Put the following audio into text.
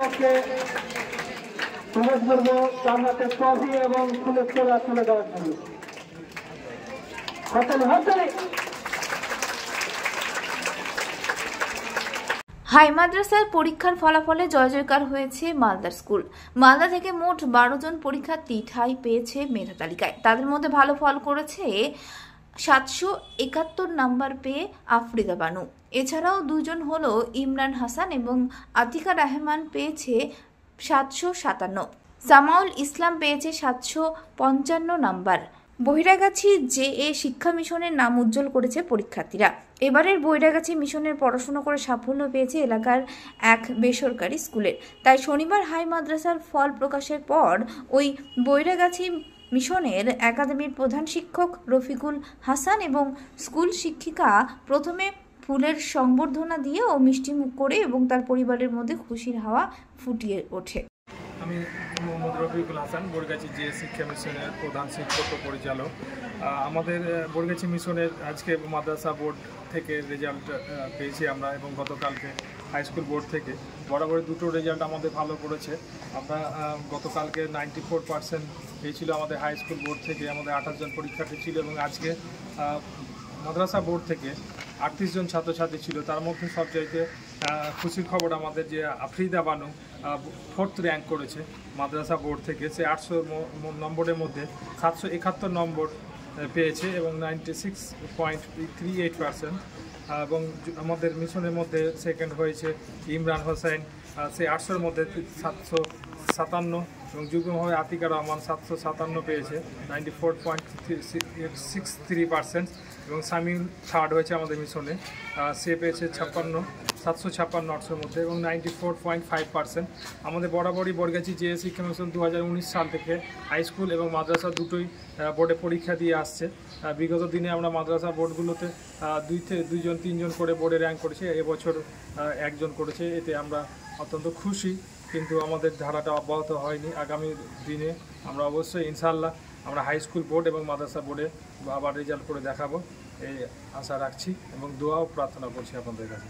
ওকে প্রবেশ করবো জান্নাতে ট্রফি এবং ফুলের তোলা তুলে দেওয়ার জন্য। হাই মাদ্রাসার পরীক্ষার ফলাফলে জয় জয়কার হয়েছে মালদার স্কুল। মালদা থেকে মোট 12 জন পরীক্ষার্থী ঠাঁই পেয়েছে মেধা তালিকায়। তাদের মধ্যে ভালো ফল করেছে 771 নাম্বার পেয়ে আফরিদা বানু। এছাড়াও দুজন হলো ইমরান হাসান এবং আতিকা রহমান পেয়েছে 757। সামাউল ইসলাম পেয়েছে 755 নাম্বার। বহিরাগাছি জে.এ. শিক্ষা মিশনের নাম উজ্জ্বল করেছে পরীক্ষার্থীরা। এবারের বহিরাগাছি মিশনের পড়াশোনা করে সাফল্য পেয়েছে এলাকার এক বেসরকারি স্কুলের। তাই শনিবার হাই মাদ্রাসার ফল প্রকাশের পর ওই বহিরাগাছি মিশনের একাডেমির প্রধান শিক্ষক রফিকুল হাসান এবং স্কুল শিক্ষিকা প্রথমে ফুলের সংবর্ধনা দিয়ে ও মিষ্টিমুখ করে এবং তার পরিবারের মধ্যে খুশির হাওয়া ফুটিয়ে ওঠে। আমি মোহাম্মদ রফিকুল হাসান, বরগাছি জে শিক্ষা মিশনের প্রধান শিক্ষক ও পরিচালক। আমাদের বরগাছি মিশনের আজকে মাদ্রাসা বোর্ড থেকে রেজাল্ট পেয়েছি আমরা, এবং গতকালকে হাই স্কুল বোর্ড থেকে বরাবরই দুটো রেজাল্ট আমাদের ভালো করেছে। আমরা গতকালকে 94% পেয়েছিল আমাদের হাই স্কুল বোর্ড থেকে, আমাদের 28 জন পরীক্ষার্থী ছিল, এবং আজকে মাদ্রাসা বোর্ড থেকে 38 জন ছাত্রছাত্রী ছিল। তার মধ্যে সবচাইতে খুশির খবর আমাদের যে আফরিদা বানু 4th র্যাঙ্ক করেছে মাদ্রাসা বোর্ড থেকে। সে 800 নম্বরের মধ্যে 771 নম্বর পেয়েছে এবং 96.38%। এবং আমাদের মিশনের মধ্যে সেকেন্ড হয়েছে ইমরান হোসেন, সে 800-র মধ্যে 757, এবং যুগ্মভাবে আতিকা রহমান 757 পেয়েছে 94.63%। এবং সামিউল থার্ড হয়েছে আমাদের মিশনে, সে পেয়েছে 756 নটসের মধ্যে এবং 94.5%। আমাদের বরাবরই বরগাছি জে শিক্ষা মিশন 2019 সাল থেকে হাই স্কুল এবং মাদ্রাসা দুটোই বোর্ডে পরীক্ষা দিয়ে আসছে। বিগত দিনে আমরা মাদ্রাসা বোর্ডগুলোতে 2জন 3জন করে বোর্ডে র্যাঙ্ক করেছে, এবছর 1 জন করেছে। এতে আমরা অত্যন্ত খুশি, কিন্তু আমাদের ধারাটা অব্যাহত হয়নি। আগামী দিনে আমরা অবশ্যই ইনশাআল্লাহ আমরা হাই স্কুল বোর্ড এবং মাদ্রাসা বোর্ডে আবার রেজাল্ট করে দেখাবো, এই আশা রাখছি এবং দোয়া ও প্রার্থনা করছি আপনাদের কাছে।